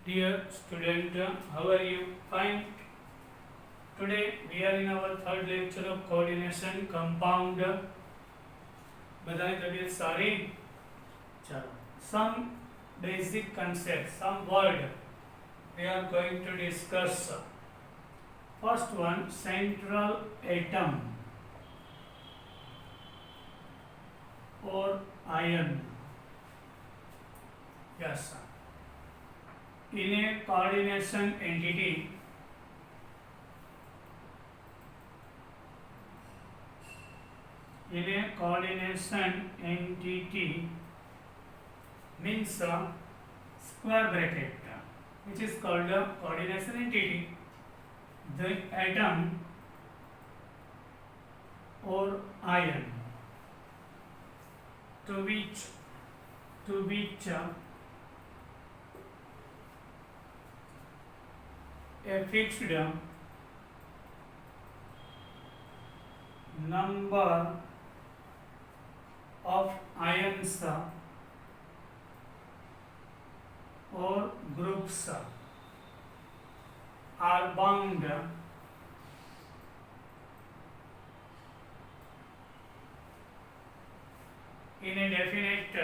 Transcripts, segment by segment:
Dear student, how are you? Fine. Today we are in our third lecture of coordination compound. બધાની તબિયત સારી? ચાલો. Some basic concepts, some word we are going to discuss. First one, central atom or ion. Yes. In a coordination entity, means a square bracket, which is called a coordination entity. The atom or ion to which a fixed number of ions or groups are bound in a definite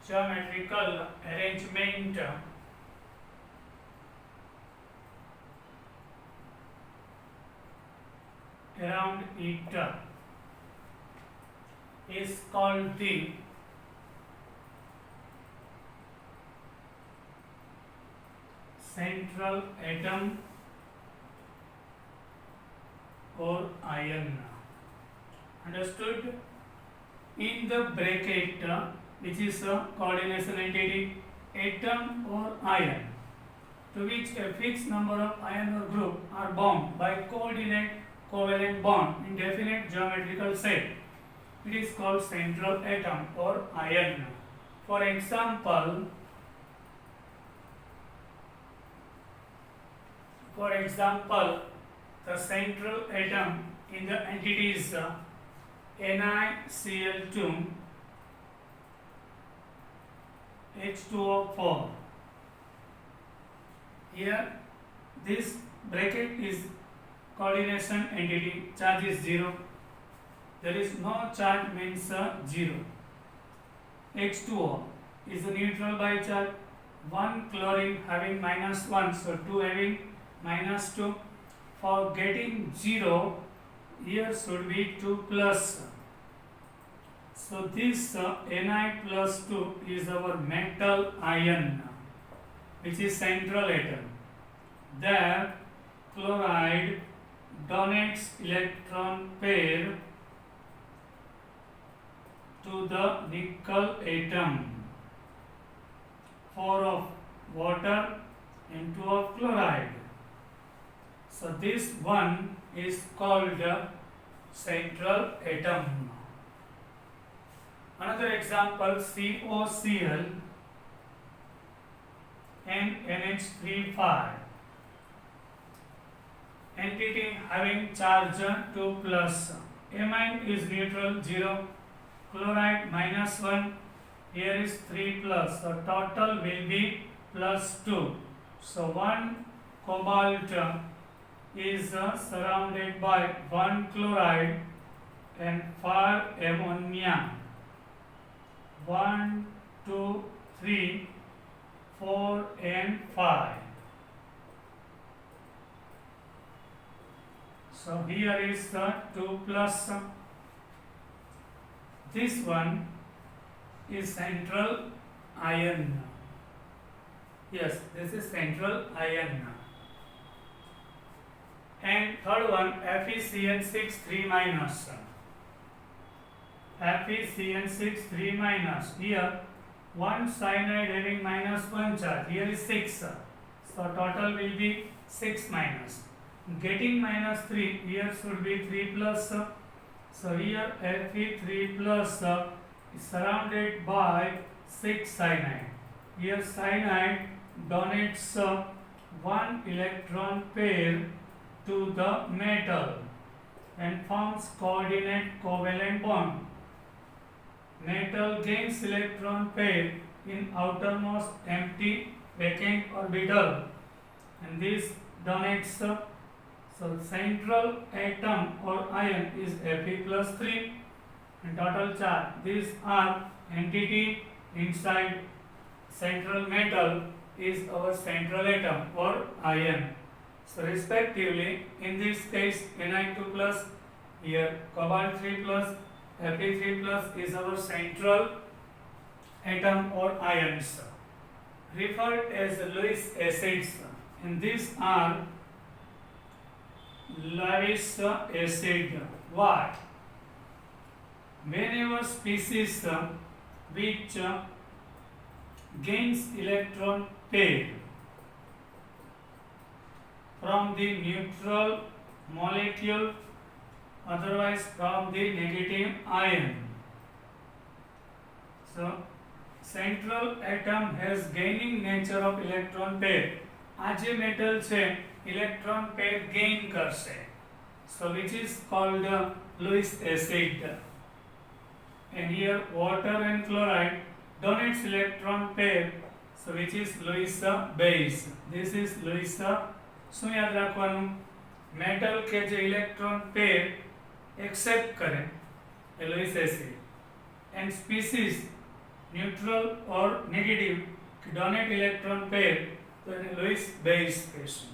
geometrical arrangement around it is called the central atom or ion. Understood? In the bracket, which is a coordination entity, atom or ion, to which a fixed number of ion or group are bound by coordinate covalent bond in definite geometrical set. It is called central atom or ion. For example, the central atom in the entities NiCl2, H2O4. Here, this bracket is coordination entity, charge is 0. There is no charge, means 0. H2O is a neutral bicharge. 1 chlorine having -1, so 2 having -2. For getting 0, here should be 2 plus. So this Na+2 is our metal ion, which is central atom. There, chloride donates electron pair to the nickel atom, 4 of water and 2 of chloride. So this one is called central atom. Another example, COCl and NH3 entity having charge 2 plus. Amine is neutral, 0. Chloride -1. Here is 3 plus. So total will be +2. So 1 cobalt is surrounded by 1 chloride and 5 ammonia. 1, 2, 3, 4 and 5. So here is 2 plus. This one is central ion. Yes, this is central ion. And third one, FeCN6 3-. FeCN6 3-. Here 1 cyanide having -1 charge. Here is 6. So total will be 6-. Getting -3, here should be 3 plus. So here Fe3 plus is surrounded by 6 cyanide. Here cyanide donates one electron pair to the metal and forms coordinate covalent bond. Metal gains electron pair in outermost empty vacant orbital, and this donates so central atom or ion is Fe+3 and total charge. These are entity inside central metal is our central atom or ion. So respectively, in this case Ni2 plus, here cobalt 3 plus, Fe3 plus is our central atom or ions, referred as Lewis acids, and these are Lewis acid. Why? Whenever species which gains electron pair from the neutral molecule, otherwise from the negative ion. So central atom has gaining nature of electron pair. આ જે metal છે electron pair gain કરશે, so which is called Lewis acid. And here water and chloride donates electron pair, so which is Lewis base. This is Lewis. શું યાદ રાખવાનું? Metal કે જે electron pair accept કરે એ Lewis acid, and species neutral or negative donate electron pair, so Lewis base question.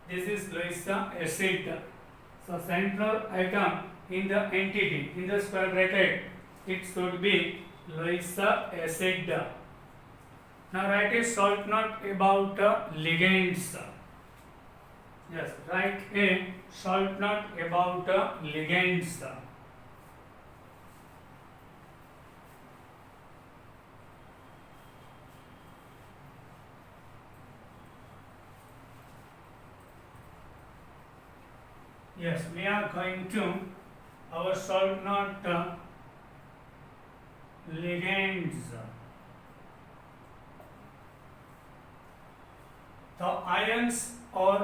This is Lewis acid. So central atom in the entity in the square bracket, it should be Lewis acid. Now write a short note about ligands. Yes, write a short note about ligands. Yes, we are going to our short note ligands. The ions or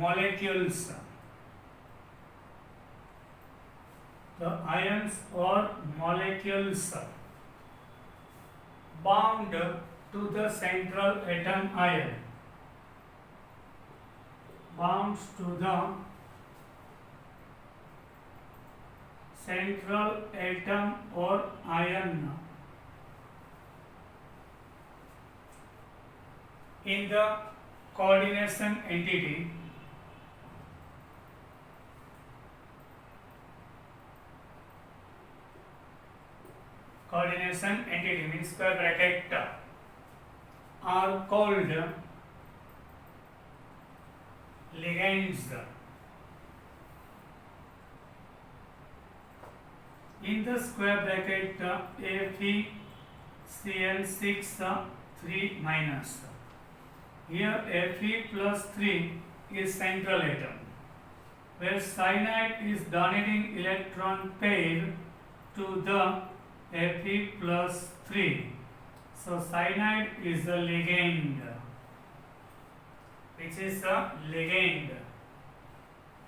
molecules. The ions or molecules bound to the central atom ion. Bounds to the central atom or ion in the coordination entity means square bracket are called ligands. In the square bracket FeCl6 3 minus. Here Fe plus 3 is central atom, where cyanide is donating electron pair to the Fe plus 3. So cyanide is a ligand. Which is a ligand.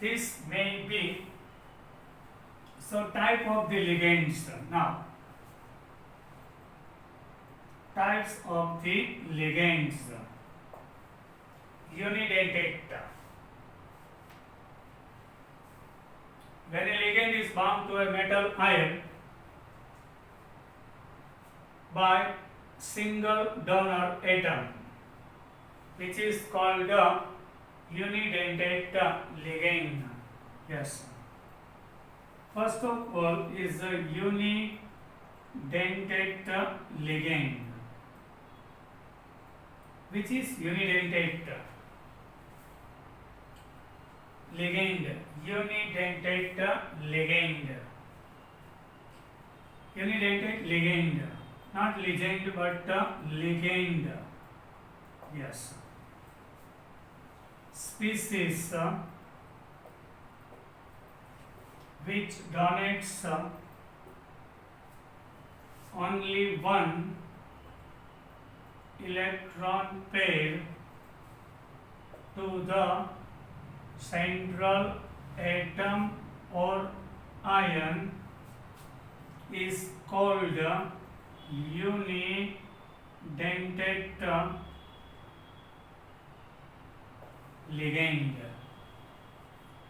This may be so type of the ligands. Now types of the ligands. Unidentate. When a ligand is bound to a metal ion by single donor atom, which is called a unidentate ligand. Yes. First of all is a unidentate ligand. Which is unidentate ligand? Unidentate ligand. Unidentate ligand. Not legend but ligand. Yes. Species which donates only one electron pair to the central atom or ion is called unidentate ligand.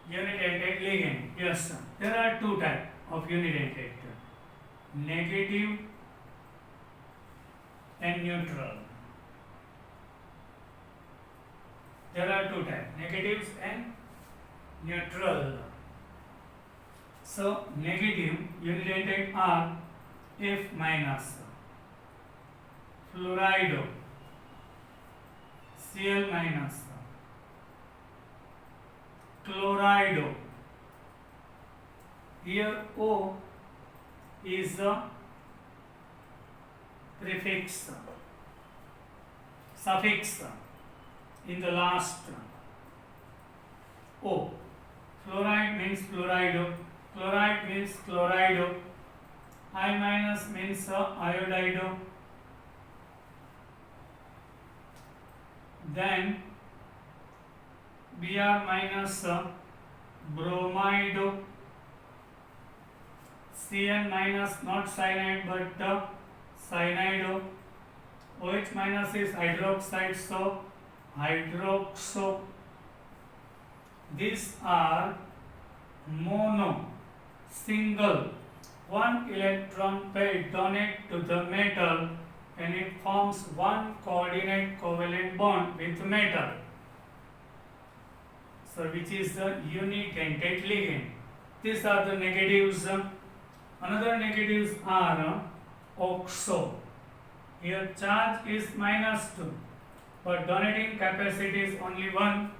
Unidentate ligand. Yes, sir. There are two types of unidentate: negative and neutral. There are two types: negatives and neutral. So negative unidentate are F minus, fluorido, Cl minus, chlorido. Here O is a prefix, suffix in the last. O. Fluoride means fluorido, chloride means chlorido, I minus means iodido. Then Br minus bromido, Cn minus not cyanide but cyanido, OH minus is hydroxide, so hydroxo. These are mono, single, one electron pair donate to the metal and it forms one coordinate covalent bond with metal. So which is the unidentate ligand. These are the negatives. Another negatives are oxo. Here charge is -2, but donating capacity is only 1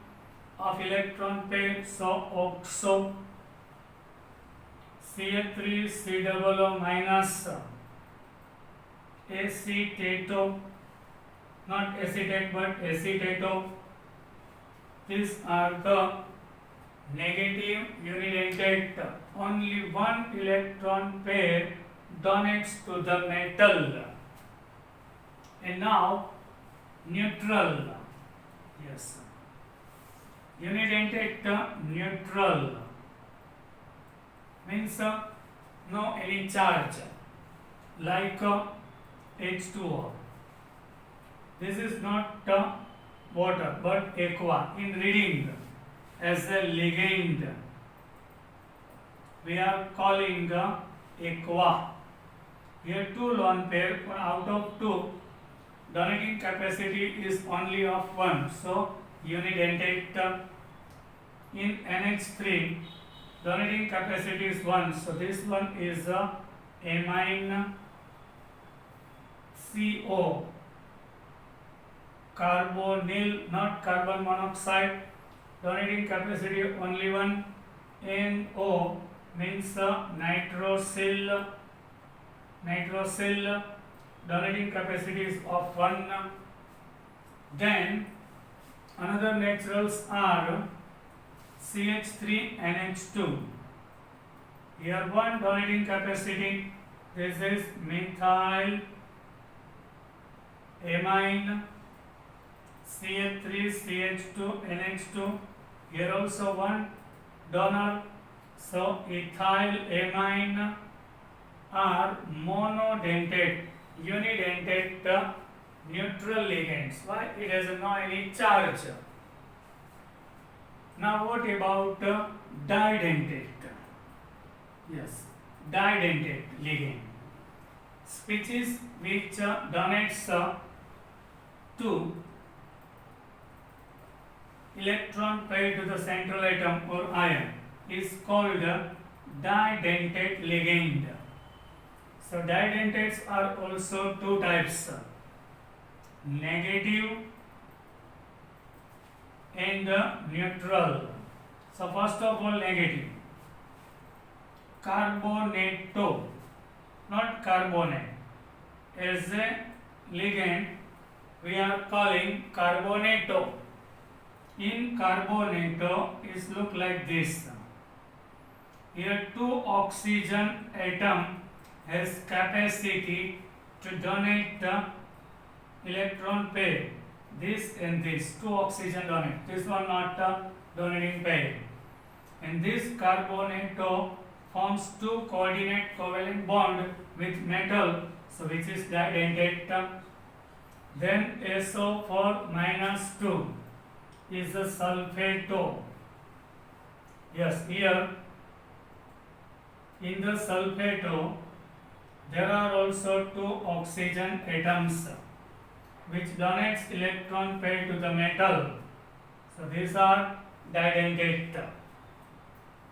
of electron pair, so oxo. Cl3 COO minus acetato, not acetate but acetato. These are the negative unidentate. Only one electron pair donates to the metal. And now neutral. Yes. Unidentate neutral means no any charge, like H2O. This is not water but aqua. In reading as a ligand, we are calling aqua. Here 2 lone pair, out of 2 donating capacity is only of 1, so unidentate. In NH3 donating capacity is 1, so this one is amine CO, carbonyl, not carbon monoxide, donating capacity only 1. NO means nitrosyl, donating capacity is of 1. Then another naturals are CH3NH2. Here one donating capacity, this is methyl amine CH3CH2NH2. Here also one donor, so ethyl amine are monodentate, unidentate neutral ligands. Why? It has no any charge. Now what about didentate? Yes, didentate ligand. Species which donates to electron pair to the central atom or ion is called didentate ligand. So didentates are also 2 types, negative and neutral. So first of all negative, carbonato, not carbonate. As a ligand we are calling carbonato. In carbonato is look like this. Here 2 oxygen atom has capacity to donate the electron pair, this and this, 2 oxygen donate. This one not donating pair. And this carbonato forms two coordinate covalent bond with metal, so which is didentate. Then SO4 minus 2 is a sulfato. Yes, here in the sulfato there are also two oxygen atoms which donates electron pair to the metal. So these are didentate.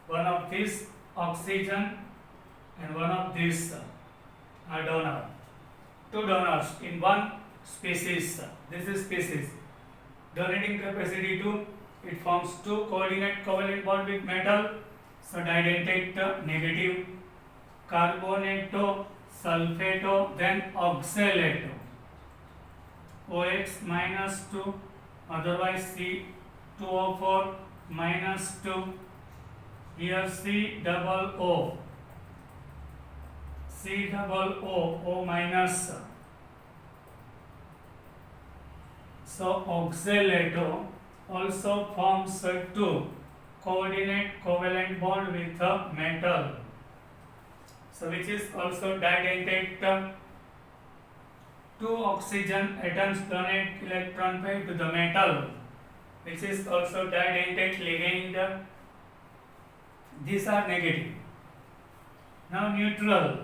One of these oxygen and one of these are donor. Two donors in one species. This is species. Donating capacity 2. It forms two coordinate covalent bond with metal. So didentate negative, carbonato, sulfato, then oxalato. OX minus 2, otherwise C2O4 minus 2. Here C double O. C double O, O minus. So oxalato also forms two coordinate covalent bond with a metal. So which is also didentate. Two oxygen atoms donate electron pair to the metal, which is also didentate ligand. These are negative. Now neutral.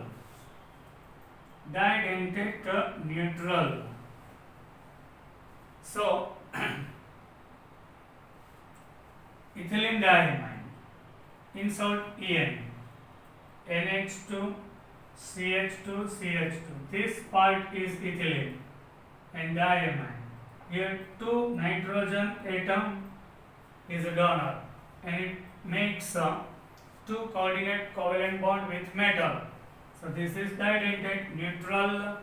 Didentate neutral. So ethylene diamine, insert En, NH2, CH2, CH2. This part is ethylene and diamine. Here two nitrogen atom is a donor and it makes two coordinate covalent bond with metal. So this is didentate neutral.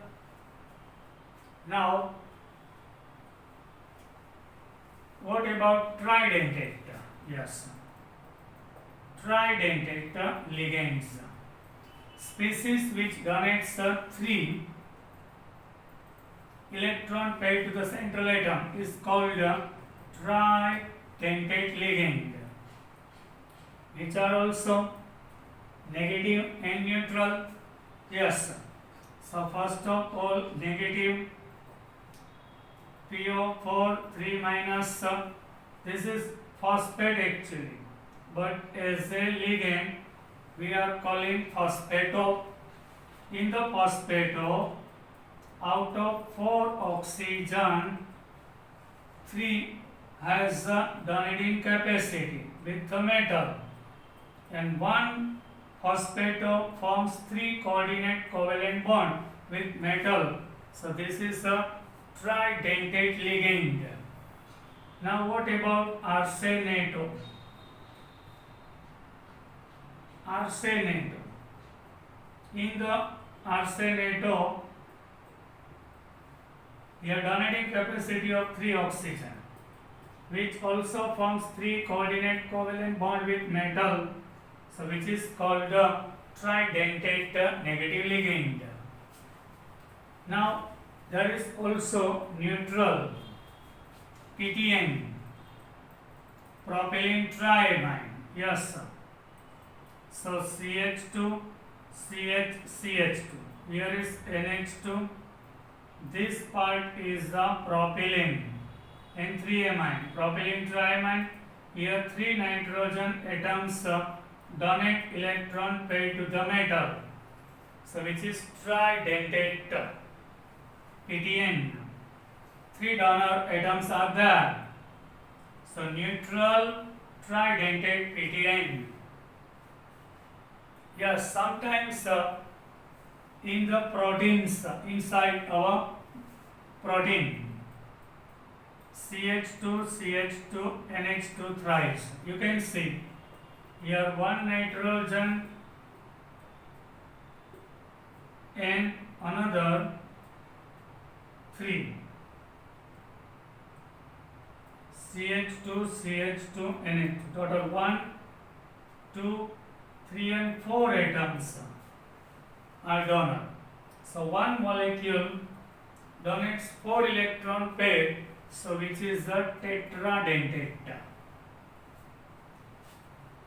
Now what about tridentate? Yes, tridentate ligands. Species which donates 3 electron pair to the central atom is called tridentate ligand, which are also negative and neutral. Yes, so first of all negative PO4 3 minus, this is phosphate actually, but as a ligand we are calling phosphato. In the phosphato, out of 4 oxygen, 3 has a donating capacity with the metal, and one phosphato forms 3 coordinate covalent bond with metal. So this is a tridentate ligand. Now what about arsenato? Arsenato. In the arsenato, we have donating capacity of 3 oxygen, which also forms 3 coordinate covalent bond with metal, so which is called the tridentate negative ligand. Now there is also neutral PTN, propylene triamine. Yes, sir. So CH2, CH, CH2. Here is NH2. This part is the propylene and 3 amine. Propylene triamine. Here 3 nitrogen atoms donate electron pair to the metal. So which is tridentate PTN. 3 donor atoms are there. So neutral tridentate PTN. Yes, sometimes in the proteins inside our protein, CH2, CH2, NH2 thrice. You can see here 1 nitrogen and another 3. CH2, CH2, NH2. Total 1, 2, 3 and 4 atoms are donor. So one molecule donates 4 electron pair, so which is the tetradentate.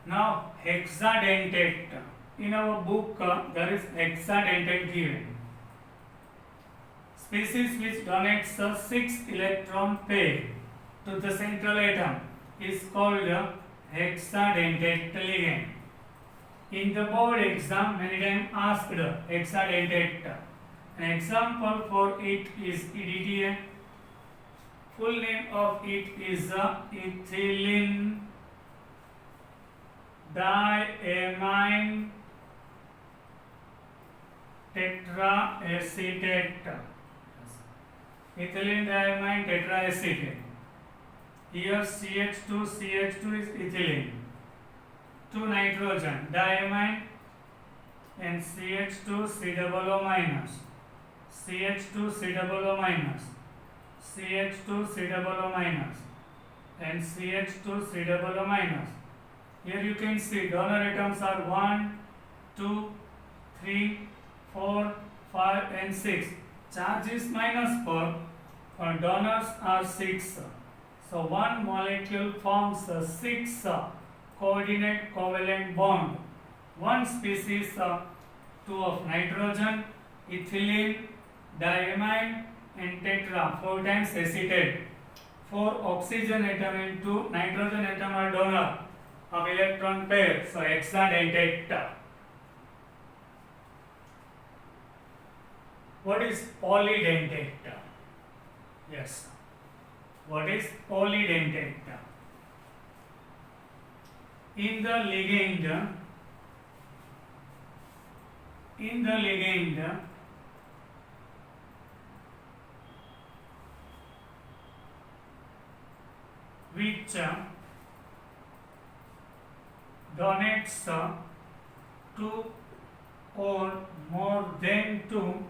Now hexadentate. In our book there is hexadentate given. Species which donates a 6 electron pair to the central atom is called a hexadentate ligand. In the board exam many times asked hexadentate. An example for it is EDTA. Full name of it is ethylene diamine tetraacetate. Ethylene diamine tetraacetate. Here CH2 is ethylene. 2 nitrogen diamine and CH2 C double O minus. CH2 C double O minus. CH2 C double O minus and CH2 C double O minus. Here you can see donor atoms are 1, 2, 3, 4, 5 and 6. Charge is -4 and donors are 6. So one molecule forms a 6 coordinate covalent bond. One species 2 of nitrogen, ethylene, diamine and tetra 4 times acetate. 4 oxygen atom and 2 nitrogen atom are donor of electron pair. So hexadentate. What is polydentate? Yes. What is polydentate? In the ligand which donates 2 or more than 2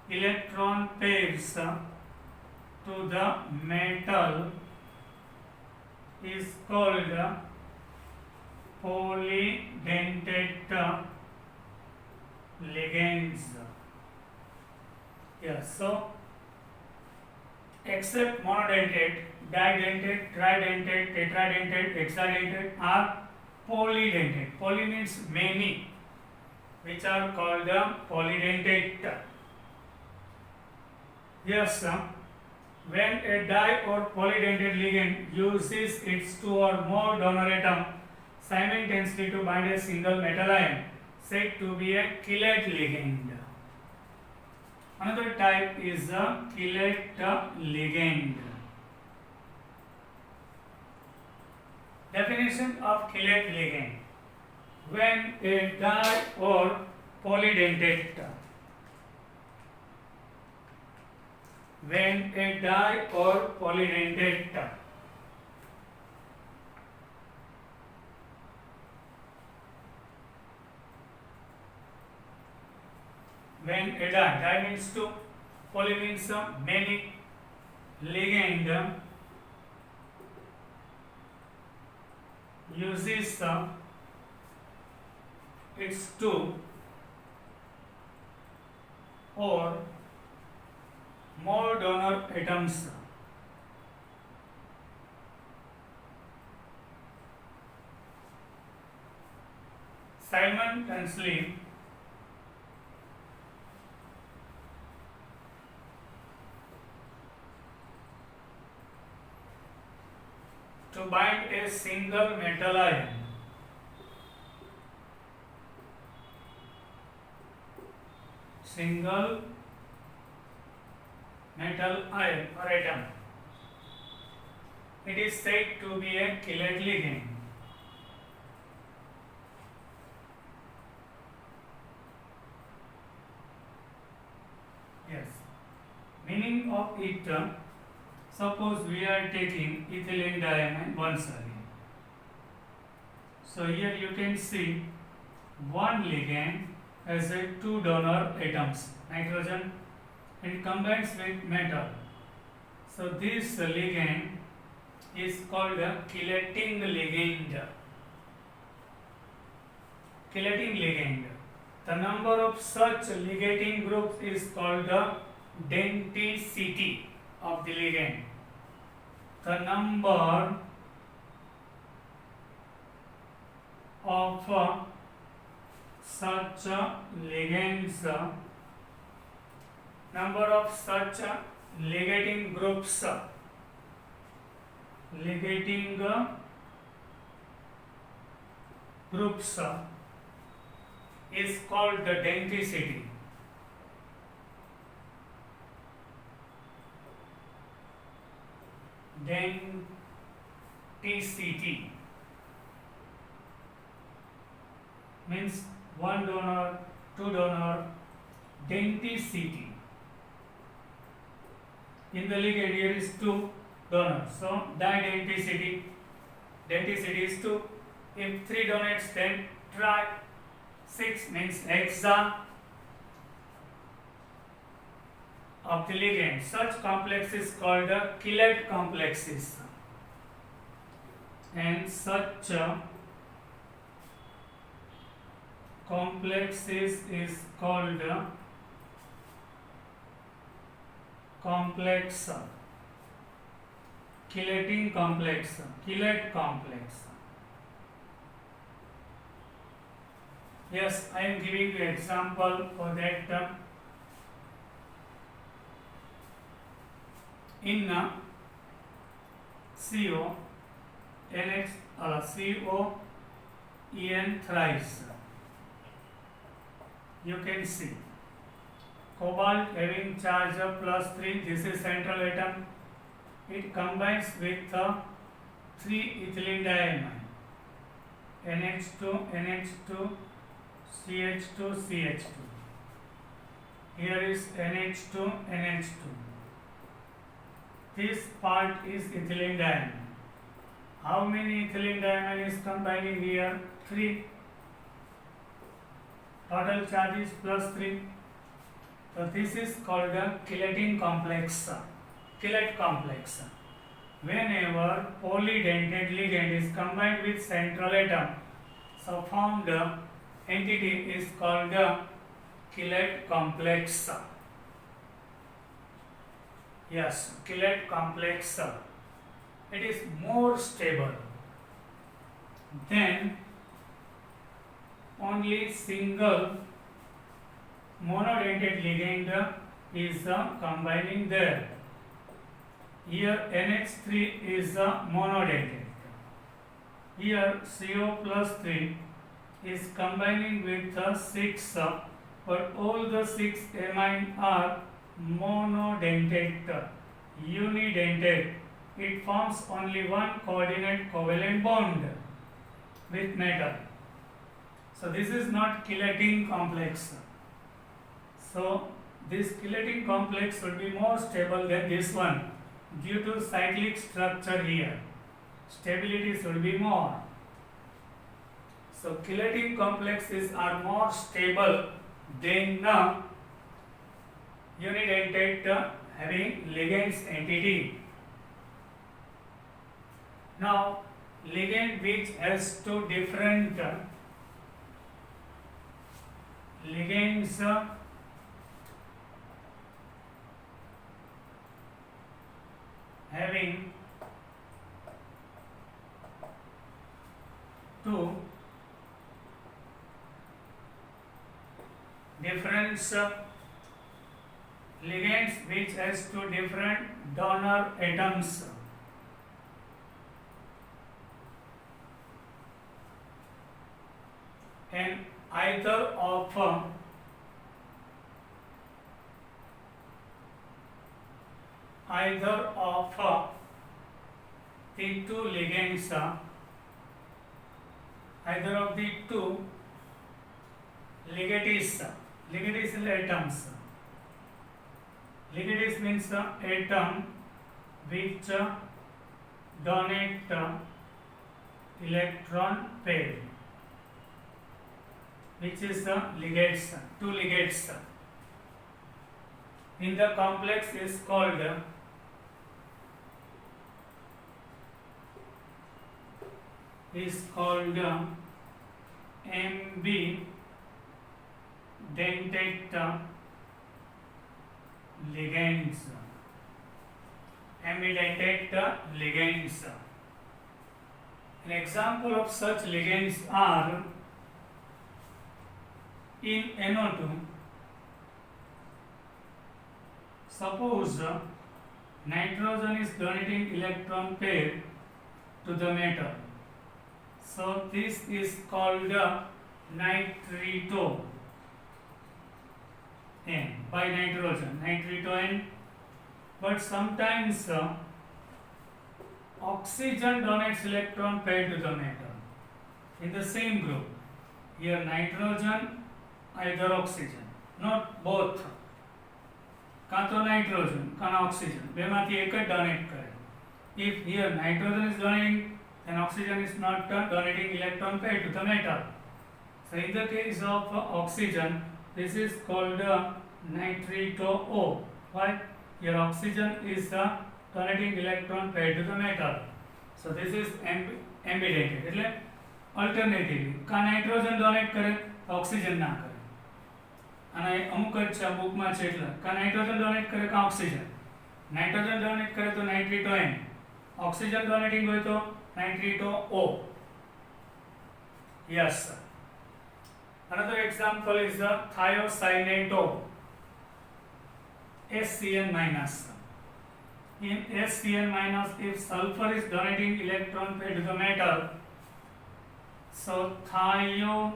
electron pairs to the metal is called polydentate ligands. Yes, so except monodentate, didentate, tridentate, tetradentate, hexadentate are polydentate. Poly means many, which are called polydentate. Yes, when a di or polydentate ligand uses its 2 or more donor atom simultaneously to bind a single metal ion, said to be a chelate ligand. Another type is a chelate ligand. Definition of chelate ligand: when a di or polydentate when a di means 2, poly means many, ligand uses its 2 or more donor atoms simultaneously to bind a single metal ion. Single metal ion or atom. It is said to be a chelate ligand. Yes. Meaning of it, suppose we are taking ethylene diamine once again. So here you can see one ligand has a 2 donor atoms, nitrogen, and combines with metal. So this ligand is called a chelating ligand. Chelating ligand. The number of such ligating groups is called the denticity of the ligand. The number of such ligands, number of such ligating groups, ligating groups is called the denticity. Denticity means one donor, two donor, denticity. In the ligand here is two donors, so denticity is 2. If 3 donates, then tri. 6 means hexa of the ligand. Such complex is called the chelate complexes, and such complexes is called complex, chelating complex, chelate complex. Yes, I am giving you example for that. In CO, NH, CO, En thrice, you can see cobalt having charge of +3, this is central atom. It combines with 3 ethylene diamine, NH2, NH2, CH2, CH2. Here is NH2, NH2. This part is ethylene diamine. How many ethylene diamine is combining here? 3. Total charge is +3. So this is called a chelating complex, chelate complex. Whenever polydentate ligand is combined with central atom, so formed entity is called the chelate complex. Yes, chelate complex. It is more stable than only single monodentate ligand is combining there. Here NH3 is monodentate. Here CO +3 is combining with 6, but all the 6 amine are monodentate, unidentate. It forms only one coordinate covalent bond with metal. So this is not chelating complex. So this chelating complex will be more stable than this one due to cyclic structure here. Stability will be more. So chelating complexes are more stable than unidentate having ligands entity. Now ligand which has two different ligands having two different ligands which has two different donor atoms. And either of the two ligands, either of the two ligates atoms. Ligates means atom which donate electron pair, which is ligates, two ligates. In the complex is called ambidentate ligands. Ambidentate ligands. An example of such ligands are in NO2. Suppose nitrogen is donating electron pair to the metal. So this is called nitrito N by nitrogen, nitrito N. But sometimes oxygen donates electron pair to the metal in the same group. Here nitrogen, either oxygen, not both. કાં તો nitrogen કાં oxygen બેમાંથી એક જ donate કરે. If here nitrogen is donating, then oxygen is not donating electron pair to the metal. So in the case of oxygen, this is called nitrito O. Why? Here oxygen is donating electron pair to the metal. So this is ambidextrous. એટલે alternatively કાં nitrogen donate કરે oxygen ના કરે. અને અમુક જ છે બુકમાં છે એટલે કાં નાઇટ્રોજન ડોનેટ કરે કાં ઓક્સિજન. નાઇટ્રોજન ડોનેટ કરે તો નાઇટ્રીટો N, ઓક્સિજન ડોનેટિંગ હોય તો નાઇટ્રીટો O. Yes sir. Another example is the thiocyanate SCN minus. In SCN minus, if sulfur is donating electron pair to the metal, so thiocyanate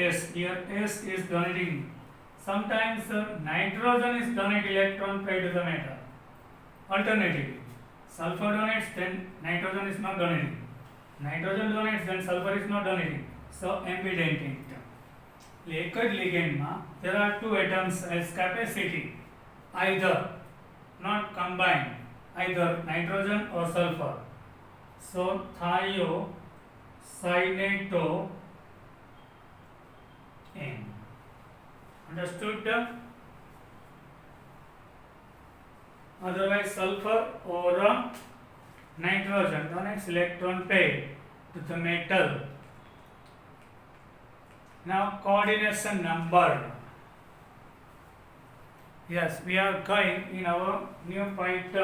S, here S is donating. Sometimes nitrogen is donating electron pair to the metal. Alternatively, sulfur donates, then nitrogen is not donating. Nitrogen donates, then sulfur is not donating. So ambidextrous. એક જ ligandમાં there are two atoms as capacity, either not combined, either nitrogen or sulfur. So thiocyanate N. Understood? Otherwise sulfur or nitrogen donates electron pair to the metal. Now coordination number. Yes, we are going in our new point.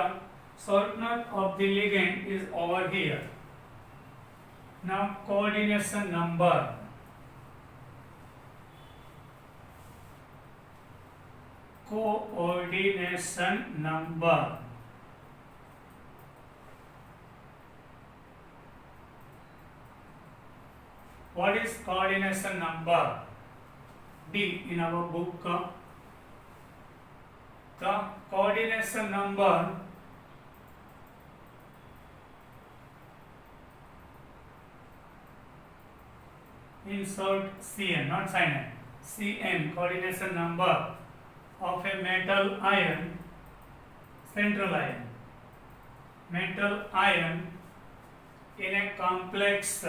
Short note of the ligand is over here. Now coordination number. Coordination number. What is coordination number? D in our book. The coordination number in short CN, not cyanide. CN, coordination number of a metal ion, central ion. Metal ion in a complex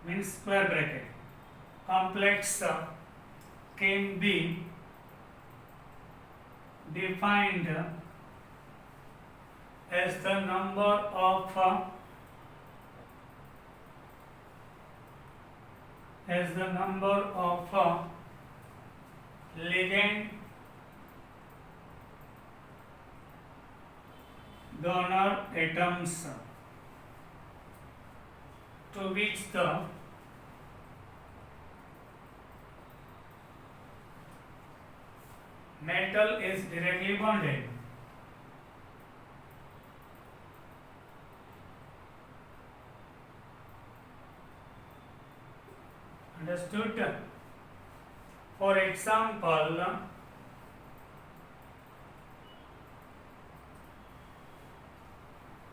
means square bracket. Complex can be defined as the number of ligand donor atoms to which the metal is directly bonded. Understood? For example,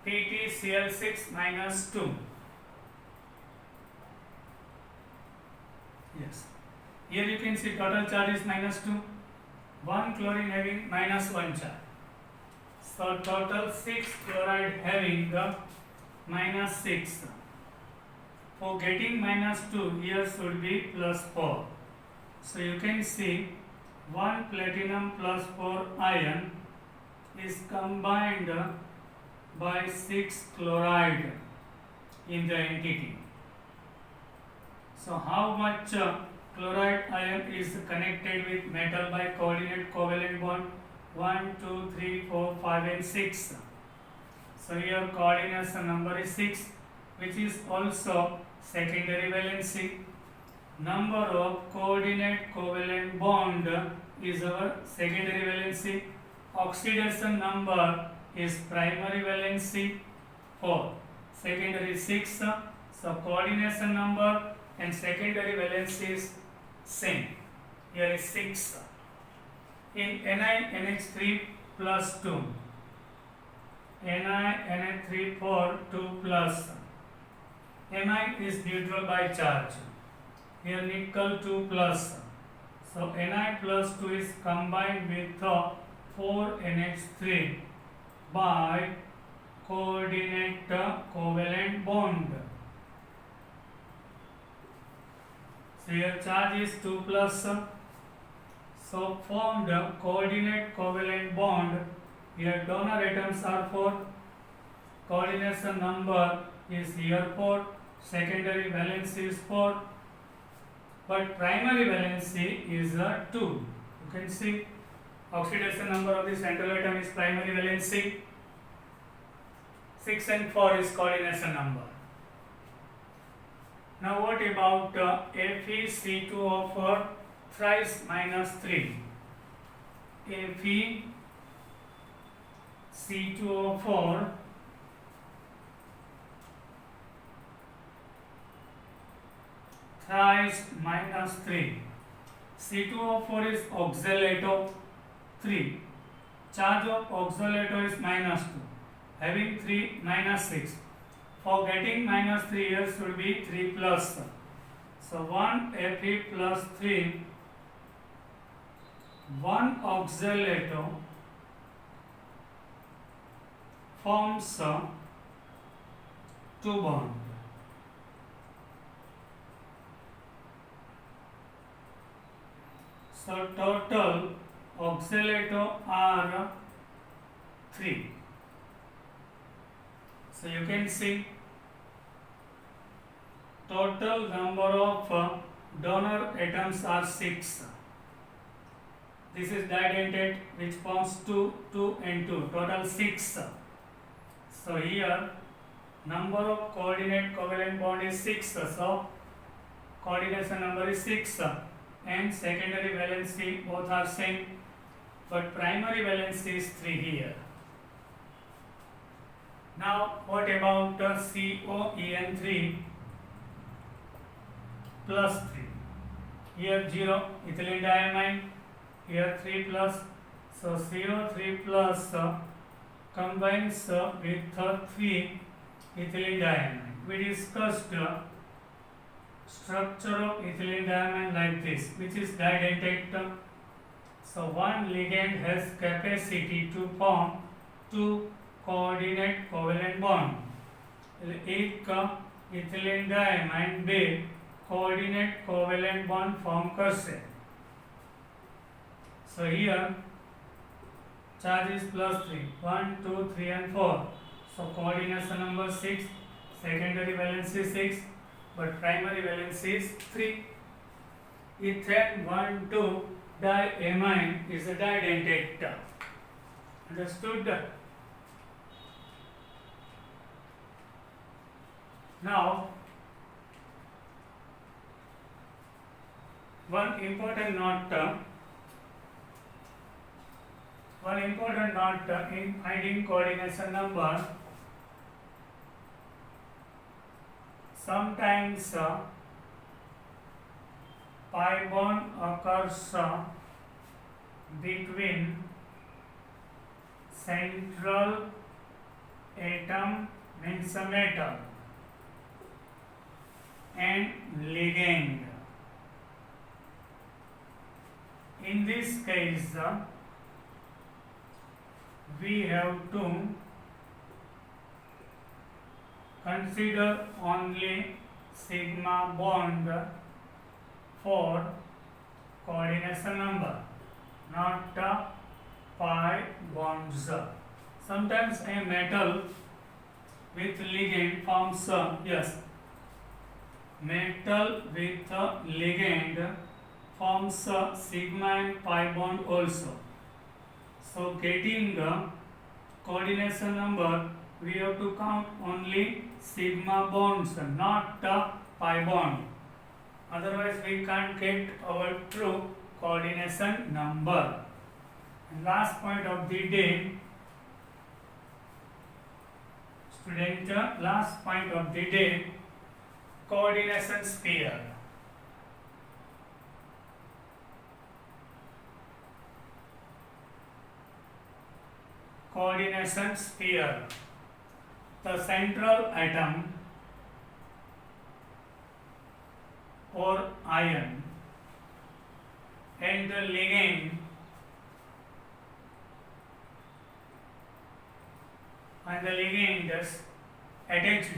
PtCl6 minus 2. Yes. Here you can see total charge is minus 2. One chlorine having minus 1 charge. So total 6 chloride having the minus 6. For getting minus 2, here should be plus 4. So you can see 1 platinum plus 4 ion is combined by 6 chloride in the entity. So how much chloride ion is connected with metal by coordinate covalent bond 1, 2, 3, 4, 5 and 6. So here coordination number is 6, which is also secondary valency. Number of coordinate covalent bond is our secondary valency. Oxidation number is primary valency 4, secondary 6. So coordination number and secondary valency is same. Here is 6. In NiNH3 plus 2, NiNH3 for 2 plus. Amine is neutral by charge. Here nickel 2 plus. So Ni plus 2 is combined with 4NH3 by coordinate covalent bond. So here charge is 2 plus. So formed coordinate covalent bond. Here donor atoms are 4. Coordination number is here 4. Secondary valency is 4. But primary valency is 2. You can see oxidation number of the central atom is primary valency. 6 and 4 is coordination number. Now what about FeC2O4 thrice minus 3? FeC2O4 thrice minus 3. C2O4 is oxalato 3. Charge of oxalato is minus 2. Having 3 minus 6. For getting minus 3 here should be 3 plus. So 1 Fe plus 3. 1 oxalato forms 2 bond. So total oxalato are 3. So you can see total number of donor atoms are 6. This is didentate which forms 2, 2 and 2, total 6. So here number of coordinate covalent bond is 6. So coordination number is 6 and secondary valency both are same, but primary valency is 3 here. Now what about COEN3 plus 3? Here 0 ethylene diamine, here 3 plus. So CO3 plus combines with 3 ethylene diamine. We discussed structure of ethylene diamine like this, which is didentate. So one ligand has capacity to form 2 coordinate covalent bond. एक का ethylene diamine बे coordinate covalent bond form कर से. So here charge is plus 3, 1, 2, 3 and 4. So coordination number 6, secondary valency 6, but primary valency is 3. Ethane 1, 2 diamine is a didentate. Understood? Now, one important note in finding coordination number. Sometimes pi bond occurs between central atom, means a metal, and ligand. In this case, we have to consider only sigma bond for coordination number, not pi bonds. Sometimes a metal with ligand forms metal with ligand forms sigma and pi bond also. So getting coordination number, we have to count only sigma bonds, not pi bond. Otherwise we can't get our true coordination number. And last point of the day, student, last point of the day, coordination sphere. Coordination sphere. The central atom or ion and the ligand is attached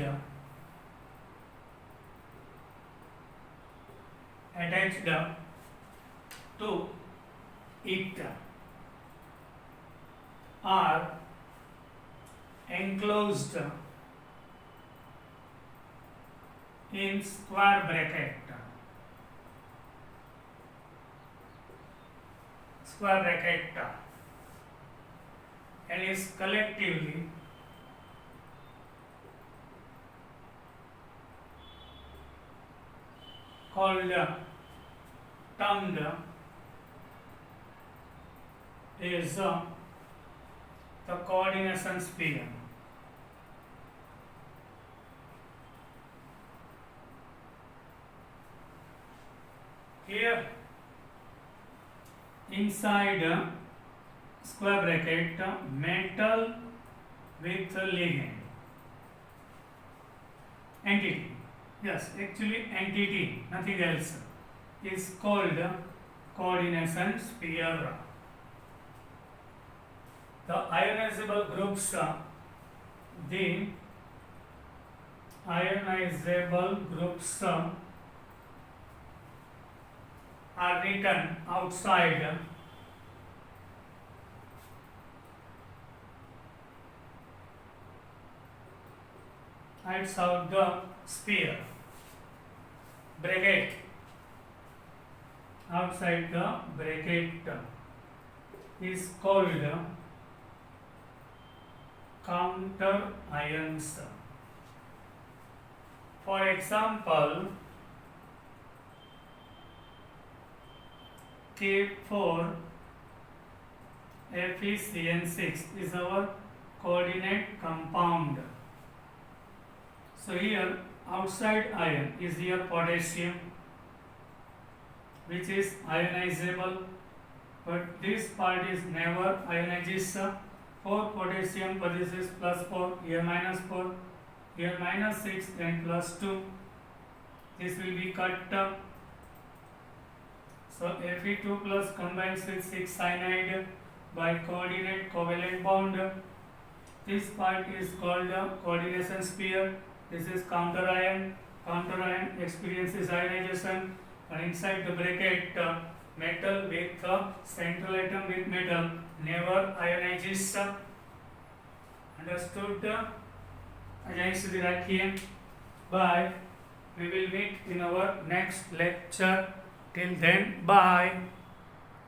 to it are enclosed in square bracket. And is collectively termed is the coordination sphere. Here inside square bracket, metal with ligand entity, yes, actually entity, nothing else, is called coordination sphere. The ionizable groups are written outside the sphere bracket, outside the bracket is called counter ions. For example, K4 FeCN6 is our coordinate compound. So here outside ion is here potassium, which is ionizable, but this part is never ionizes. 4 potassium produces plus 4, here minus 4, here minus 6 and plus 2. This will be cut. So Fe2 plus combines with 6 cyanide by coordinate covalent bond. This part is called coordination sphere. This is counter ion. Counter ion experiences ionization, and inside the bracket metal with central atom with metal never ionizes. Understood? जय श्री राखिए. Bye. We will meet in our next lecture. Till then, bye.